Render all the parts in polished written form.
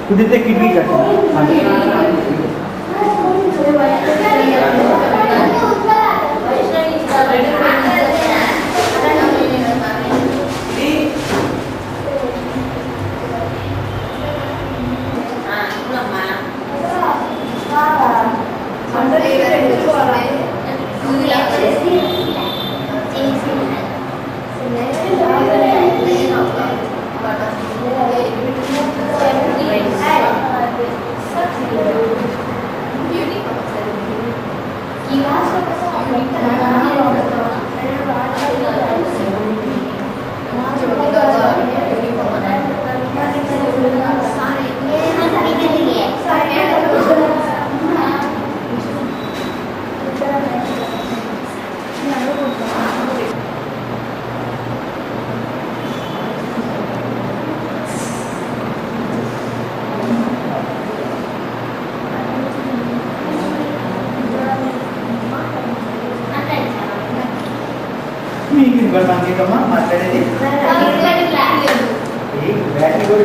కుదిరితే కిడ్నీ కట్టండి. మీకు ఇంకొక సంగీతమ్మా మాట్లాడేది బ్యాటరీ కూడా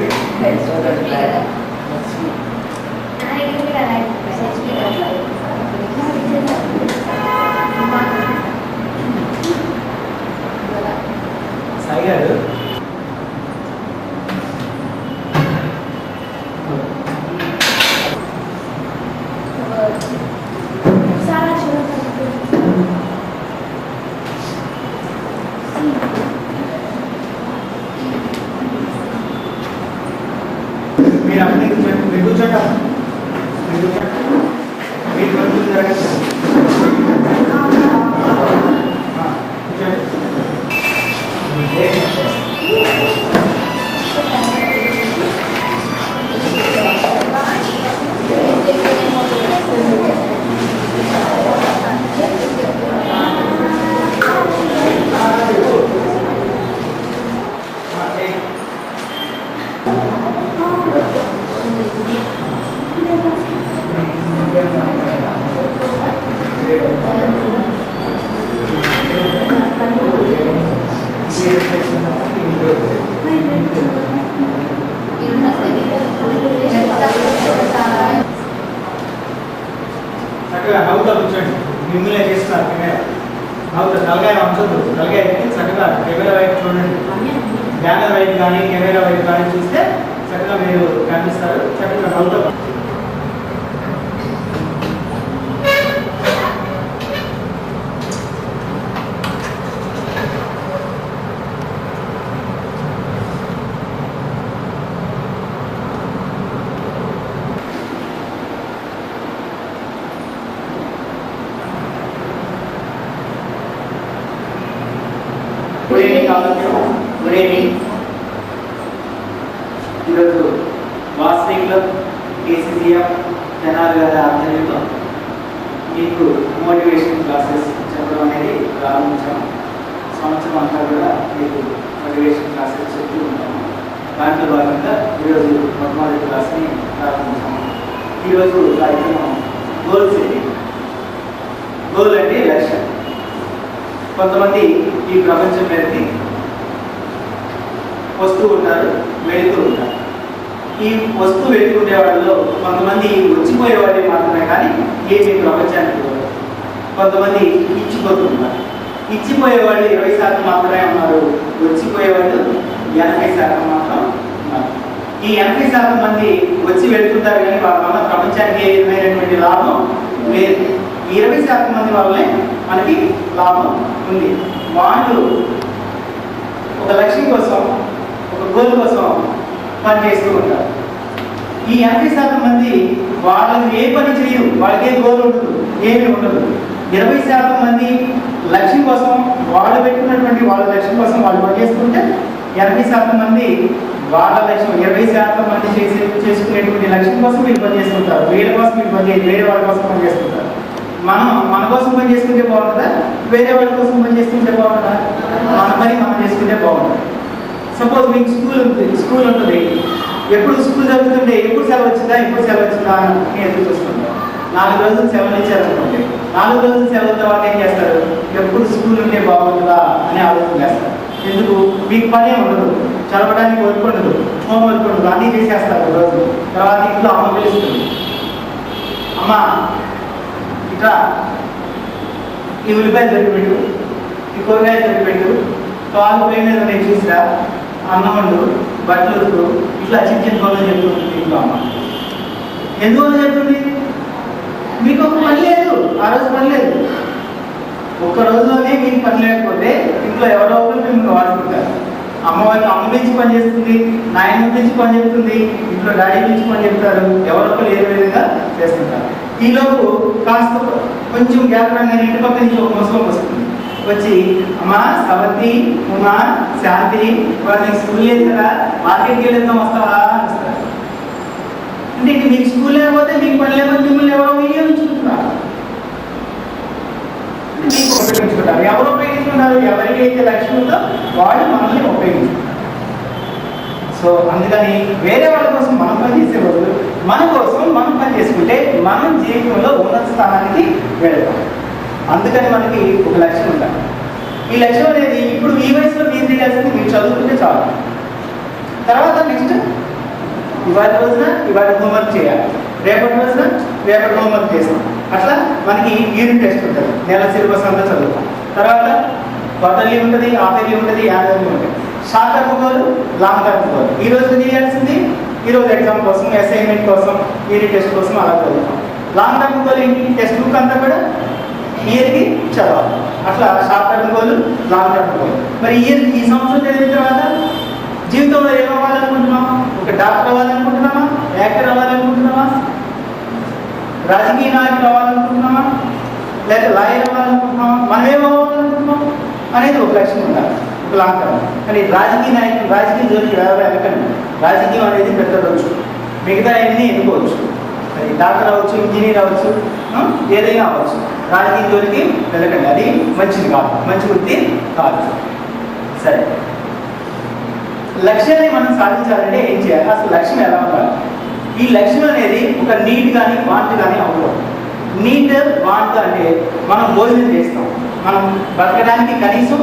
సాయి గారు మీరు అన్నీ మీరు కూర్చోండి మీరు కూర్చుంటారా చక్కగా నవ్వుతా కూర్చోండి. మిమ్మల్ని చేస్తున్నారు కెమెరా నవ్వుతా తలకాయ వంచొద్దు. తలకాయ చక్కగా కెమెరా వైపు చూడండి. బ్యానర్ వైపు కానీ కెమెరా వైపు కానీ చూస్తే చక్కగా మీరు కనిపిస్తారు. చక్కగా నవ్వుతా ఈరోజు వాసవి క్లబ్ కేసీసీఎఫ్ జనాలు గారి ఆధ్వర్యంలో మీకు మోటివేషన్ క్లాసెస్ చెప్పడం అనేది ప్రారంభించాము. సంవత్సరం అంతా కూడా మీకు మోటివేషన్ క్లాసెస్ చెప్తూ ఉంటాము. దాంట్లో భాగంగా ఈరోజు మొట్టమొదటి క్లాస్ని ప్రారంభించాము. ఈరోజు కార్యక్రమం గోల్ సెట్టింగ్. గోల్ అంటే లక్ష్యం. కొంతమంది ఈ ప్రపంచం మీదకి వస్తూ ఉంటారు, వెళుతూ ఉంటారు. ఈ వస్తూ వెళుతుండే వాళ్ళలో కొంతమంది వచ్చిపోయే వాళ్ళు మాత్రమే కానీ ఏమి ప్రపంచానికి పోరు. కొంతమంది ఇచ్చిపోతుంటారు. ఇచ్చిపోయేవాళ్ళు 20% మాత్రమే ఉన్నారు. వచ్చిపోయేవాళ్ళు 80% మాత్రం ఉన్నారు. ఈ 80% మంది వచ్చి వెళ్తుంటారు కానీ వాళ్ళ వల్ల ప్రపంచానికి ఏ విధమైనటువంటి లాభం లేదు. 20% మంది వల్లనే మనకి లాభం ఉంది. వాళ్ళు ఒక లక్ష్యం కోసం, ఒక గోల్ కోసం పనిచేస్తూ ఉంటారు. ఈ 80% మంది వాళ్ళకి ఏ పని చేయరు, వాళ్ళకి ఏ గోల్ ఉండదు, ఏమీ ఉండదు. 20% మంది లక్ష్యం కోసం, వాళ్ళు పెట్టుకున్నటువంటి వాళ్ళ లక్ష్యం కోసం వాళ్ళు పనిచేస్తుంటే 80% మంది వాళ్ళ లక్ష్యం 20% మంది చేసుకునేటువంటి లక్ష్యం కోసం వీళ్ళు పనిచేస్తుంటారు. వీళ్ళ కోసం వీళ్ళు పనిచేసి వేరే వాళ్ళ కోసం పనిచేస్తుంటారు. మనం మన కోసం పని చేసుకుంటే బాగుంటుందా, వేరే వాళ్ళ కోసం పని చేసుకుంటే బాగుంటుందా? మన పని మనం చేసుకుంటే బాగుంటుంది. సపోజ్ మీకు స్కూల్ ఉంటుంది. ఎప్పుడు స్కూల్ జరుగుతుంటే ఎప్పుడు సెలవు వచ్చిందా అని ఎదురు చూస్తుంటాం. 4 రోజులు సెలవులు ఇచ్చారనుకోండి. 4 రోజులు సెలవు తర్వాత ఏం చేస్తారు? ఎప్పుడు స్కూల్ ఉంటే బాగుంటుందా అని ఆలోచన చేస్తారు. ఎందుకు? మీకు పనే ఉండదు, చదవడానికి వర్క్ ఉండదు, హోంవర్క్ ఉండదు, అన్నీ చేసేస్తారు రోజు. తర్వాత ఇంట్లో అమ్మ పిలుస్తుంది, అమ్మ ఇట్లా ఈ ఉల్లిపాయలు తొలిపెట్టు, ఈ కూరగాయలు తొలిపెట్టు, కాలు పోయి మీద నేను చూసిరా, అన్నం వండు, బట్టలు ఉతుకు, ఇట్లా చిన్న చిన్న పనులు చెప్తుంది ఇంట్లో అమ్మ. ఎందువల్ల చెప్తుంది? మీకు ఒక పని లేదు, ఆ రోజు పని లేదు. ఒక్క రోజులోనే మీకు పని లేకపోతే ఇంట్లో ఎవరో ఒకరు మిమ్మల్ని వాడుకుంటారు. అమ్మ నుంచి పని చేస్తుంది, నాయన నుంచి పని చెప్తుంది, ఇంట్లో డాడీ నుంచి పని చెప్తారు, ఎవరొకరు ఏ విధంగా చేస్తుంటారు. ఈలోపు కాస్త కొంచెం గ్యాప్ రాగానే ఇంటి పక్క నుంచి ఒక ముసలం వస్తుంది, వచ్చి అమ్మా సవతి, ఉమా, శాంతి, వాళ్ళకి స్కూల్ లేదు కదా, మార్కెట్కి వెళ్ళిద్దాం వస్తావా అని వస్తారు. అంటే మీకు స్కూల్ లేకపోతే మీకు పని లేకపోతే మిమ్మల్ని ఎవరో ఉపయోగించుకుంటున్నారు, మీకు ఉపయోగించుకుంటారు. ఎవరు ఉపయోగించుకుంటారు? ఎవరికైతే లక్ష్యం ఉందో వాళ్ళు మనల్ని ఉపయోగించుకుంటారు. సో అందుకని వేరే వాళ్ళ కోసం మనం పని చేసే బదులు మన కోసం మనం పని చేసుకుంటే మనం జీవితంలో ఉన్నత స్థానానికి వెళతాం. అందుకని మనకి ఒక లక్ష్యం ఉండాలి. ఈ లక్ష్యం అనేది ఇప్పుడు ఈ వయసులో మీరు తెలియాల్సింది మీరు చదువుకుంటే చాలు. తర్వాత నెక్స్ట్ ఇవాళ రోజున ఇవాళ హోంవర్క్ చేయాలి, రేపటి రోజున రేపటి హోంవర్క్ చేస్తాం. అట్లా మనకి యూనిట్ టెస్ట్ ఉంటుంది, నెల సిలబస్ అంతా చదువుతాం. తర్వాత క్వార్టర్లీ ఉంటుంది, హాఫర్లీ ఉంటుంది, యాన్యువల్లీ ఉంటుంది. Short term goal, long term goal. ఈ రోజు చేయాల్సింది ఈరోజు ఎగ్జామ్ కోసం, అసైన్మెంట్ కోసం, యూనిట్ టెస్ట్ కోసం అలా చదువుతాం. లాంగ్ టర్మ్ గోల్ ఏంటి? టెక్స్ట్ బుక్ అంతా కూడా ఇయర్కి చదవాలి. అట్లా short term goal, long term goal. మరి ఈ సంవత్సరం చదివిన తర్వాత జీవితంలో ఏమవ్వాలనుకుంటున్నామా? ఒక డాక్టర్ అవ్వాలనుకుంటున్నామా? యాక్టర్ అవ్వాలనుకుంటున్నామా? రాజకీయ నాయకులు అవ్వాలనుకుంటున్నామా? లేకపోతే లాయర్ అవ్వాలనుకుంటున్నామా? మనం ఏమవ్వాలనుకుంటున్నాం అనేది ఒక లక్ష్యం ఉండాలి, ఒక లాంగ్ టర్మ్. కానీ రాజకీయ నాయకులు రాజకీయ జోలికి వెళ్ళకండి. రాజకీయం అనేది పెట్టవచ్చు, మిగతా అన్నీ ఎన్నుకోవచ్చు. అది డాక్టర్ అవ్వచ్చు, ఇంజనీర్ అవ్వచ్చు, ఏదైనా అవ్వచ్చు. రాజకీయ జోలికి వెళ్ళకండి, అది మంచిది కాదు, మంచి వృత్తి కాదు. సరే, లక్ష్యాన్ని మనం సాధించాలంటే ఏం చేయాలి? అసలు లక్ష్యం ఎలా ఉండాలి? ఈ లక్ష్యం అనేది ఒక నీట్ కానీ వాంట్ కానీ అవ్వకూడదు. నీట్ వాంట్ అంటే మనం భోజనం చేస్తాం, మనం బతకడానికి కనీసం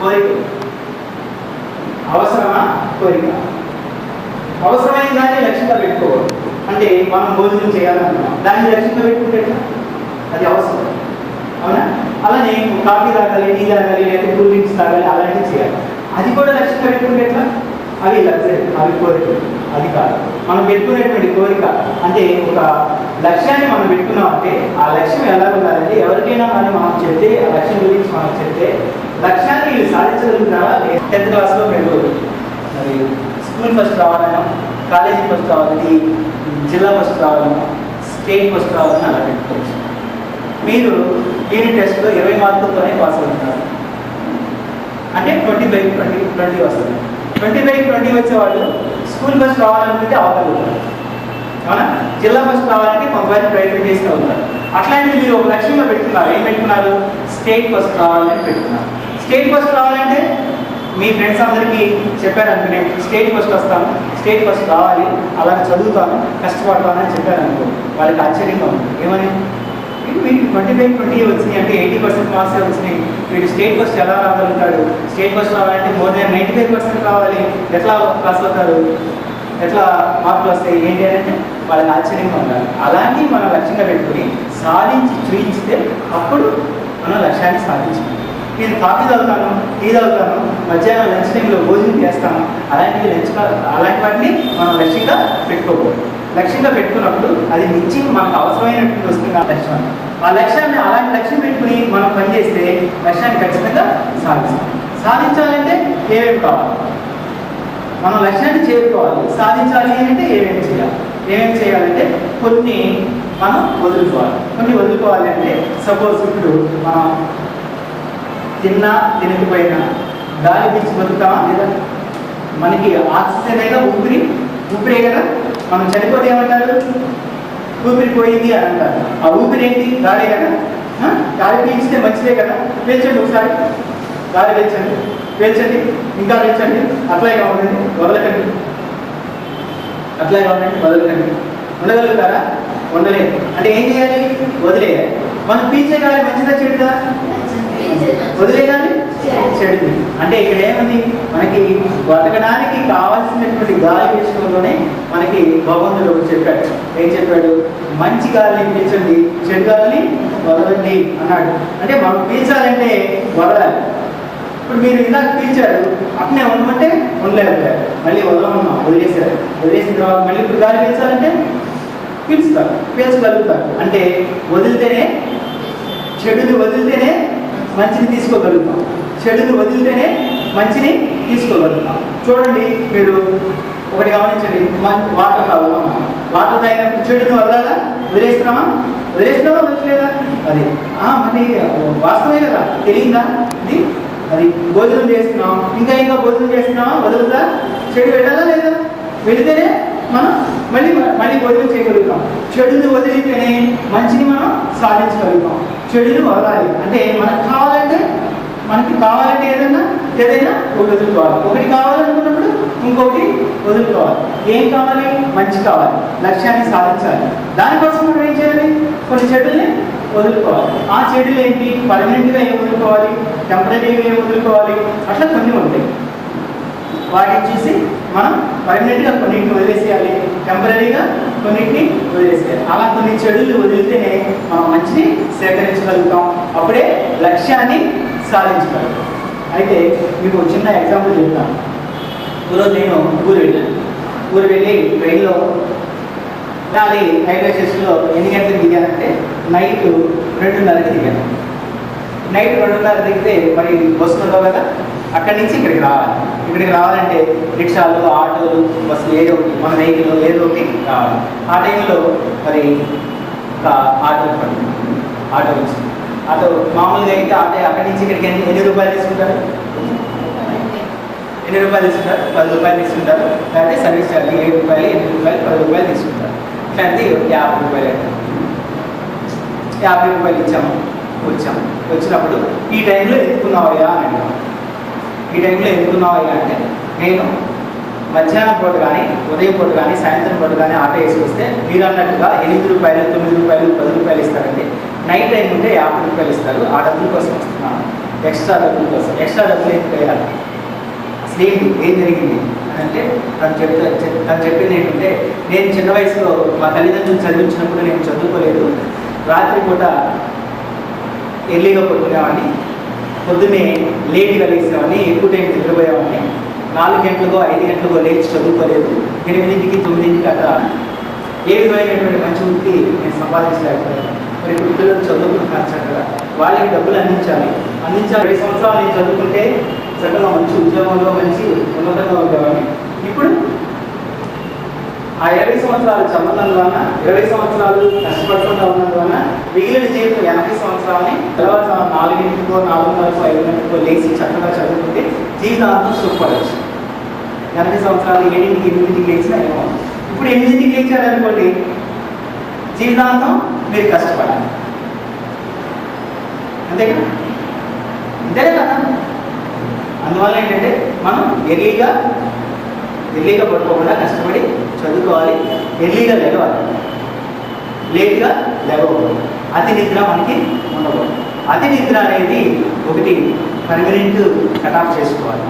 కోరిక అవసరమా? కోరిక అవసరమైన దాన్ని లక్ష్యంగా పెట్టుకోవాలి. అంటే మనం భోజనం చేయాలనుకున్నాం, దాన్ని లక్ష్యంగా పెట్టుకుంటే అది అవసరం, అవునా? అలానే కాఫీ తాగాలి, టీ తాగాలి, లేకపోతే కూల్ డ్రింక్స్ తాగాలి, అలాంటివి చేయాలి. అది కూడా లక్ష్యంగా పెట్టుకుంటే ఎట్లా? అవి లగ్జరీ, అవి కోరికలు. అది కాదు మనం పెట్టుకునేటువంటి కోరిక. అంటే ఒక లక్ష్యాన్ని మనం పెట్టుకున్నాం అంటే ఆ లక్ష్యం ఎలా ఉండాలంటే ఎవరికైనా కానీ మనం చెప్తే, ఆ లక్ష్యం గురించి మనం చెప్తే లక్ష్యాన్ని వీళ్ళు సాధించగలుగుతారా? 10th క్లాస్లో మీరు మరి స్కూల్ ఫస్ట్ రావాలన్నా, కాలేజీ ఫస్ట్ రావాలని, జిల్లా ఫస్ట్ రావాలన్నా, స్టేట్ ఫస్ట్ రావాలని అలా పెట్టుకోవచ్చు. మీరు యూనిట్ టెస్ట్లో 20 మార్కులతోనే పాస్ అవుతున్నారు అంటే 20/20 వస్తుంది. 20/20 వచ్చేవాళ్ళు స్కూల్ ఫస్ట్ రావాలనుకుంటే అవగలుగుతారు, అవునా? జిల్లా ఫస్ట్ రావాలంటే కొంతమంది ప్రైవేట్ చేస్తూ ఉంటారు. అట్లాంటివి మీరు ఒక లక్ష్యంగా పెట్టుకున్నారు. ఏం పెట్టుకున్నారు? స్టేట్ ఫస్ట్ రావాలని పెట్టుకున్నారు. స్టేట్ ఫస్ట్ రావాలంటే మీ ఫ్రెండ్స్ అందరికీ చెప్పారనుకో, నేను స్టేట్ ఫస్ట్ వస్తాను, స్టేట్ ఫస్ట్ రావాలి, అలాగే చదువుతాను, కష్టపడతాను అని చెప్పారనుకో, వాళ్ళకి ఆశ్చర్యంగా ఉంది. ఏమని? వీటికి 20/20 వచ్చినాయి అంటే 80% మార్క్స్ వచ్చినాయి, వీడు స్టేట్ ఫస్ట్ ఎలా రాగలుగుతాడు? స్టేట్ ఫస్ట్ రావాలంటే మోర్ దాన్ 95% రావాలి, ఎట్లా పాస్ అవుతారు, ఎట్లా మార్కులు వస్తాయి, ఏంటి అంటే వాళ్ళకి ఆశ్చర్యంగా ఉండాలి. అలాంటివి మనం లక్ష్యంగా పెట్టుకుని సాధించి చూపించితే అప్పుడు మనం లక్ష్యాన్ని సాధించాలి. నేను కాఫీ తాగుతాను, టీ తాగుతాను, మధ్యాహ్నం లంచ్ టైంలో భోజనం చేస్తాను, అలాంటి వాటిని మనం లక్ష్యంగా పెట్టుకోకూడదు. లక్ష్యంగా పెట్టుకున్నప్పుడు అది నుంచి మనకు అవసరమైనటువంటి వస్తుంది ఆ లక్ష్యం. ఆ లక్ష్యాన్ని అలాంటి లక్ష్యం పెట్టుకుని మనం పనిచేస్తే లక్ష్యాన్ని ఖచ్చితంగా సాధిస్తాం. సాధించాలంటే ఏమేమి కావాలి? మనం లక్ష్యాన్ని చేరుకోవాలి. సాధించాలి అంటే ఏమేమి చేయాలి? ఏమేమి చేయాలంటే కొన్ని మనం వదులుకోవాలి. కొన్ని వదులుకోవాలి అంటే సపోజ్ ఇప్పుడు మనం తిన్నా తినకపోయినా గాలి పీల్చి బతుకుతామా లేదా? మనకి ఆక్సిజన్ అయినా ఊపిరే కదా. మనం చనిపోతే ఏమంటారు? ఊపిరి పోయింది అని అంటారు. ఆ ఊపిరి ఏంటి? గాలి కదా. గాలి పీల్చితే మంచిదే కదా. పీల్చండి ఒకసారి, గాలి పీల్చండి, ఇంకా పీల్చండి, అట్లాగే ఉండండి, వదలకండి, అట్లాగే ఉండండి, వదలకండి. ఉండగలుగుతారా? ఉండలేదు. అంటే ఏం చేయాలి? వదిలేయాలి. మనం పీల్చే గాలి మంచిదా చెడుదా? వదిలేయాలి. చెడుని. అంటే ఇక్కడ ఏముంది, మనకి బతకడానికి కావాల్సినటువంటి గాలి విషయంలోనే మనకి భగవంతుడు చెప్పాడు. ఏం చెప్పాడు? మంచి గాలిని పీల్చండి, చెడు గాలిని వదలండి అన్నాడు. అంటే మనం పీల్చాలంటే వదలాలి. ఇప్పుడు మీరు ఇలా పీల్చారు, అట్నే ఉండమంటే ఉండలేకపోయారు, మళ్ళీ వదలమన్నా వదిలేశారు. వదిలేసిన తర్వాత మళ్ళీ ఇప్పుడు గాలి పీల్చాలంటే పీల్చగలుగుతారు. అంటే వదిలితేనే, చెడుని వదిలితేనే మంచిని తీసుకోగలుగుతాం, చెడుని వదిలితేనే మంచిని తీసుకోగలుగుతాం. చూడండి, మీరు ఒకటి గమనించండి, వాటర్ తాగుతాం, వాటర్ తాగినప్పుడు చెడుని వదలాలా? వదిలేస్తున్నామా? వదిలేదా? అది మరి వాస్తవమే కదా, తెలియదా ఇది? అది భోజనం చేస్తున్నాం, ఇంకా భోజనం చేస్తున్నామా? వదులుతా? చెడు వెళ్ళాలా లేదా? వెళితేనే మనం మళ్ళీ భోజనం చేయగలుగుతాం. చెడుని వదిలితేనే మంచిని మనం సాధించగలుగుతాం. చెడుని వదలాలి అంటే మనకి కావాలంటే ఏదైనా ఒకటి వదులుకోవాలి. ఒకటి కావాలనుకున్నప్పుడు ఇంకొకటి వదులుకోవాలి. ఏం కావాలి? మంచి కావాలి, లక్ష్యాన్ని సాధించాలి. దానికోసం మనం ఏం చేయాలి? కొన్ని చెడుల్ని వదులుకోవాలి. ఆ చెడులు ఏంటి? పర్మనెంట్గా ఏం వదులుకోవాలి, టెంపరీగా ఏం వదులుకోవాలి, అట్లా కొన్ని ఉంటాయి. వాటిని చూసి మనం పర్మనెంట్గా కొన్నింటిని వదిలేసేయాలి, టెంపరీగా కొన్నింటిని వదిలేసేయాలి. అలా కొన్ని చెడులు వదిలితేనే మనం మంచిని సేకరించగలుగుతాం, అప్పుడే లక్ష్యాన్ని సాధించగలుగుతాం. అయితే మీకు చిన్న ఎగ్జాంపుల్ చెప్తాను. ఈరోజు నేను ఊరు వెళ్ళి ట్రైన్లో దాని రైల్వే స్టేషన్లో ఎన్ని గంటలకు దిగానంటే నైట్ 2:30కి దిగాను. నైట్ 2:30 దిగితే మరి బస్సు ఉండవు కదా, అక్కడి నుంచి ఇక్కడికి రావాలంటే రిక్షాలు, ఆటోలు, బస్సులు ఏదో ఒకటి, మన వెహికల్ ఏదో ఒకటి రావాలి. ఆ టైంలో మరి ఆటో వచ్చింది. ఆటో మామూలుగా అయితే ఆటో అక్కడి నుంచి ఇక్కడికి ఎన్ని రూపాయలు తీసుకుంటారు? 10 రూపాయలు తీసుకుంటారు. లేకపోతే సర్వీస్ ఛార్జ్ 7 రూపాయలు, 8 రూపాయలు, 10 రూపాయలు తీసుకుంటారు. లేకపోతే 50 రూపాయలు అంటారు. 50 రూపాయలు వచ్చాము. వచ్చినప్పుడు ఈ టైంలో ఎందుకున్నావయ్యా అని అడిగాము. ఈ టైంలో ఎందుకున్నావయ్యా అంటే, నేను మధ్యాహ్నం పూట కానీ, ఉదయం పూట కానీ, సాయంత్రం పూట కానీ ఆటో వేసుకొస్తే మీరు అన్నట్టుగా 8 రూపాయలు, 9 రూపాయలు, 10 రూపాయలు ఇస్తారంటే, నైట్ టైం ఉంటే 50 రూపాయలు ఇస్తారు. ఆ డబ్బుల కోసం వస్తున్నాను, ఎక్స్ట్రా డబ్బుల కోసం. ఎక్స్ట్రా డబ్బులు ఎందుకు వేయాలి? అసలు ఏం జరిగింది అని అంటే తను చెప్పింది ఏంటంటే, నేను చిన్న వయసులో మా తల్లిదండ్రులు చదివించినప్పుడు నేను చదువుకోలేదు. రాత్రిపూట ఎర్లీగా పడుకునేవాడిని, పొద్దున్నే లేట్గా లేసేవాడిని, ఎక్కువ టైం నిద్రపోయేవాడిని. 4 గంటలకో 5 గంటలకో లేచి చదువుకోలేదు. 8కి 9కి అట్లా ఏ విధమైనటువంటి మంచి వృత్తి నేను సంపాదించలేకపోయాను. మరి ఇప్పుడు పిల్లలు చదువుకుంటున్నారు చక్కగా, వాళ్ళకి డబ్బులు అందించాలి. 20 సంవత్సరాలు నేను చదువుకుంటే చక్కగా మంచి ఉద్యోగంలో మంచి ఉన్నతంగా ఉండేవాడిని. ఇప్పుడు ఆ 20 సంవత్సరాలు చదవడంలోన, 20 సంవత్సరాలు కష్టపడకుండా ఉన్నందువలన మిగిలిన జీవితం 80 సంవత్సరాలని తర్వాత 4ింటికో 4:30కో 5 గంటలకో లేచి చక్కగా చదువుకుంటే జీవితాంతం సుఖపడవచ్చు. 80 సంవత్సరాలు 7ింటికి 8ింటికి లేచినా ఏమో. ఇప్పుడు 8ింటికి లేచారనుకోండి, జీవితాంతం మీరు కష్టపడాలి. అంతే కదా. అందువల్ల ఏంటంటే మనం ఎర్లీగా పడుకోకుండా కష్టపడి చదువుకోవాలి, ఎర్లీగా లేవాలి, లేట్గా లేవకూడదు. అతి నిద్ర మనకి ఉండకూడదు. అతి నిద్ర అనేది ఒకటి పర్మనెంట్ కటాఫ్ చేసుకోవాలి.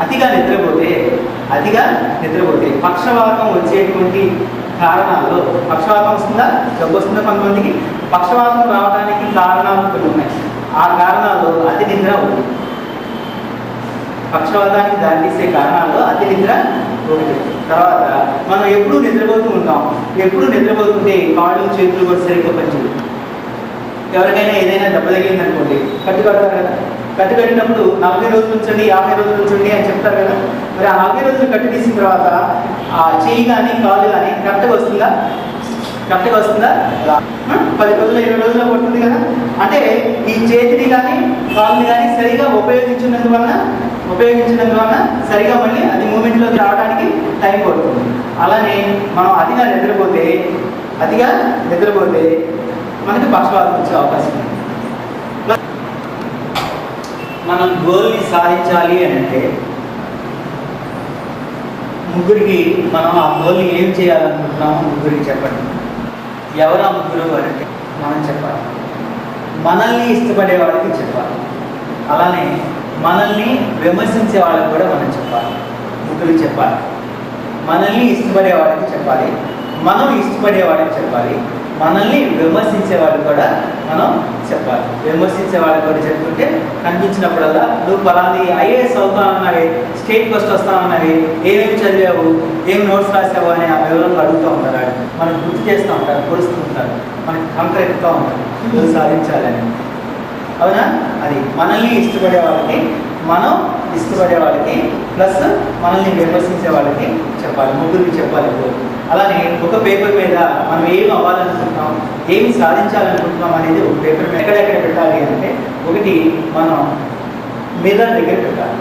అతిగా నిద్రపోతే పక్షవాతం వచ్చేటువంటి కారణాల్లో, పక్షవాతం వస్తుందా, జబ్బు వస్తుందా కొంతమందికి, పక్షవాతం రావడానికి కారణాలు కొన్ని ఉన్నాయి. ఆ కారణాల్లో అతి నిద్ర ఉంది. పక్షవాతానికి దారితీసే కారణాల్లో అతి నిద్ర ఒకటి. తర్వాత మనం ఎప్పుడూ నిద్రపోతూ ఉంటాం. ఎప్పుడు నిద్రపోతుంటే కాళ్ళు చేతులు కూడా సరిగ్గా పనిచేయదు. ఎవరికైనా ఏదైనా దెబ్బ తగిలిందనుకోండి, కట్టు కడతారు కదా. కట్టు కట్టినప్పుడు 40 రోజులు ఉంచండి, 50 రోజులు ఉంచండి అని చెప్తారు కదా. మరి ఆ 40 రోజులు కట్టు తీసిన తర్వాత ఆ చెయ్యి కానీ కాళ్ళు కానీ కరెక్ట్గా వస్తుందా? 10 రోజులు 20 రోజుల్లో పడుతుంది కదా. అంటే ఈ చేతిని కానీ కాళ్ళని కానీ సరిగా ఉపయోగించినందువలన సరిగా మళ్ళీ అది మూమెంట్లోకి రావడానికి టైం పడుతుంది. అలానే మనం అతిగా నిద్రపోతే మనకి పక్షవాతం వచ్చే అవకాశం ఉంది. మనం గోల్ని సాధించాలి అని అంటే ముగ్గురికి మనం ఆ గోల్ని ఏం చేయాలనుకుంటున్నామో ముగ్గురికి చెప్పండి. ఎవరు ఆ ముగ్గురు అంటే మనం చెప్పాలి, మనల్ని ఇష్టపడే వాడికి చెప్పాలి. అలానే మనల్ని విమర్శించే వాళ్ళకి కూడా మనం చెప్పాలి, ముగ్గురికి చెప్పాలి. మనల్ని ఇష్టపడే వాళ్ళకి చెప్పాలి, మనం ఇష్టపడే వాళ్ళకి చెప్పాలి, మనల్ని విమర్శించే వాళ్ళకి కూడా మనం చెప్పాలి. విమర్శించే వాళ్ళకి కూడా చెప్పుకుంటే కనిపించినప్పుడల్లా నువ్వు పలాంది ఐఏఎస్ అవుతానన్నవి, స్టేట్ ఫస్ట్ వస్తానన్నవి, ఏమేమి చదివావు, ఏం నోట్స్ రాసావు అని ఆ వివరంగా అడుగుతూ ఉంటారు. మనకు గుర్తు చేస్తూ ఉంటారు, పొడుస్తూ ఉంటారు, మనకి కంకరెత్తుతూ ఉంటారు నువ్వు సాధించాలని. అవునా? అది మనల్ని ఇష్టపడే వాళ్ళకి, మనం ఇష్టపడే వాళ్ళకి, ప్లస్ మనల్ని విమర్శించే వాళ్ళకి చెప్పాలి, ముగ్గురికి చెప్పాలి. అలానే ఒక పేపర్ మీద మనం ఏం అవ్వాలనుకుంటున్నాం, ఏమి సాధించాలనుకుంటున్నాం అనేది ఒక పేపర్ మీద ఎక్కడెక్కడ పెట్టాలి అంటే, ఒకటి మనం మిర్రర్ దగ్గర పెట్టాలి,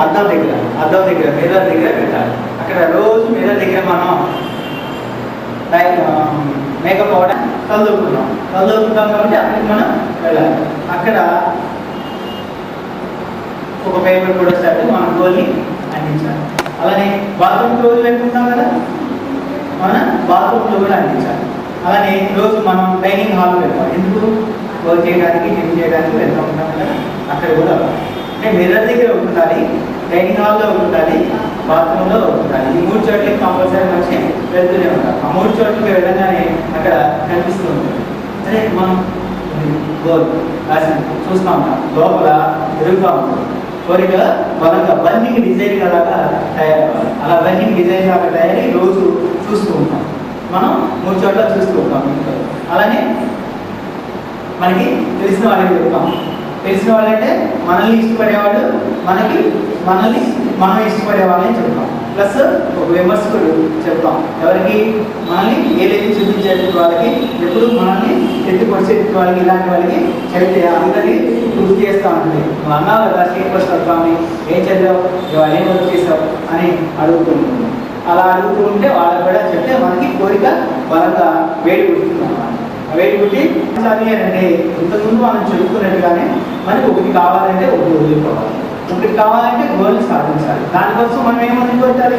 అద్దం దగ్గర మిర్రర్ దగ్గర పెట్టాలి. అక్కడ రోజు మిర్రర్ దగ్గర మనం మేకప్ అవ్వడం చదువుకుంటాం కాబట్టి అక్కడికి మనం వెళ్ళాలి. అక్కడ ఒక పేపర్ కూడా స్టార్ట్ మన గోల్ని అందించాలి. అలానే బాత్రూమ్కి రోజు వెళ్తుంటాం కదా, మన బాత్రూమ్లో కూడా అందించాలి. అలానే రోజు మనం డైనింగ్ హాల్ వెళ్తాం, ఎందుకు వర్క్ చేయడానికి, టిఫిన్ చేయడానికి వెళ్తూ ఉంటాం కదా, అక్కడ కూడా అంటే మిర్రర్ దగ్గర ఉండాలి, డైనింగ్ హాల్లో ఉండాలి, బాత్రూంలో ఉండాలి. ఈ 3 చోట్లకి కంపల్సరీ వచ్చి వెళ్తూనే ఉంటాం. ఆ 3 చోట్లకి వెళ్ళగానే అక్కడ కనిపిస్తూ ఉంటుంది. సరే, మనం గోల్ రాసి చూస్తూ ఉంటాం, లోపల ఎరుగుతూ ఉంటాం. కోరిక బలంగా బర్నింగ్ డిజైన్ లాగా తయారవ్వాలి. అలా బర్నింగ్ డిజైన్ లాగా తయారై రోజు చూస్తూ ఉంటాం. మనం 3 చోట్ల చూస్తూ ఉంటాం. అలానే మనకి తెలిసిన వాళ్ళకి చెప్తాం. తెలిసిన వాళ్ళంటే మనల్ని ఇష్టపడేవాడు, మనల్ని మనం ఇష్టపడే వాళ్ళని చెప్తాం. ప్లస్ ఒక విమర్శకుడు చెప్తాం. ఎవరికి? మనల్ని ఏదైతే చూపించే వాళ్ళకి, ఎప్పుడు మనల్ని ఎత్తిపరిచే వాళ్ళకి, ఇలాంటి వాళ్ళకి చెప్తే అందరినీ గుర్తు చేస్తూ ఉంటుంది. నువ్వు అన్నావు కదా స్టేట్ ఫస్ట్ వస్తామని, ఏం చదివావు, ఇవాళ ఏం వర్క్ చేసావు అని అడుగుతూ ఉంటుంది. అలా అడుగుతూ ఉంటే వాళ్ళకి కూడా చెప్తే మనకి కోరిక బలంగా వేడి పుడుతుంది అన్నమాట. వేడి పుట్టి అంటే ఇంతకుముందు మనం చెప్పుకున్నట్టుగానే మనకి ఒకటి కావాలంటే ఒకటి వదులుకోవాలి, ఒకటి కావాలంటే గోల్ని సాధించాలి. దానికోసం మనం ఏమనుకోవాలి?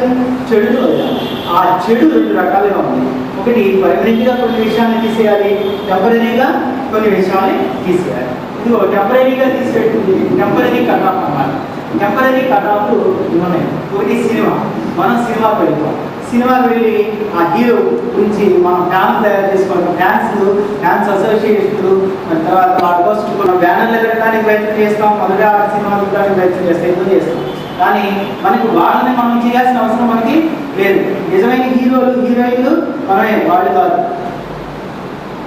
చెడులు వదిలాలి. ఆ చెడు 2 రకాలుగా ఉంది. ఒకటి పర్మనెంట్గా కొన్ని విషయాన్ని తీసేయాలి, టెంపరీగా కొన్ని విషయాన్ని తీసేయాలి. ఇదిగో టెంపరీగా తీసేటుంది టెంపరీ కట్ ఆఫ్ అన్నమాట. టెంపరీ కట్ ఆఫ్ ఉన్నాయి. ఒకటి సినిమా, మనం సినిమాకి వెళ్తాం. సినిమాకి వెళ్ళి ఆ హీరో గురించి మనం డ్యాన్స్ తయారు చేసుకుంటాం, డ్యాన్స్ అసోసియేషన్లు, తర్వాత వాటి కోసం మనం బ్యానర్లు ఎగరడానికి ప్రయత్నం చేస్తాం, మొదట సినిమా చూడడానికి ప్రయత్నం చేస్తాం. కానీ మనకి వాళ్ళని మనం చేయాల్సిన అవసరం మనకి లేదు. నిజమైన హీరోయిన్లు మనమే, వాళ్ళు కాదు.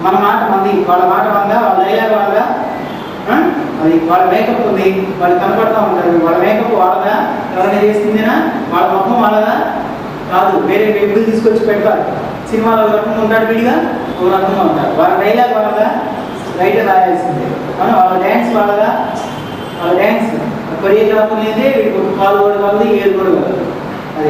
మన మాట మంది, వాళ్ళ మాట వంగా, వాళ్ళ డైలాగ్ వంగా, అది వాళ్ళ మేకప్ ఉంది, వాళ్ళు కనపడుతూ ఉంటారు. వాళ్ళ మేకప్ వాళ్ళగా, ఎవరైనా చేస్తుందేనా, వాళ్ళ ముఖం వాళ్ళగా కాదు, వేరే వ్యక్తులు తీసుకొచ్చి పెడతారు. సినిమాలో ఒక రకంగా ఉంటాడు, విడిగా ఒక రకంగా ఉంటారు. వాళ్ళ డైలాగ్ వాళ్ళగా రైట్ రాయాల్సిందే. వాళ్ళ డ్యాన్స్ వాళ్ళగా, వాళ్ళ డ్యాన్స్ కొరియోగ్రాఫర్ లేదే వీడికి కాలు కూడా కాదు, ఏది కూడా కాదు. అది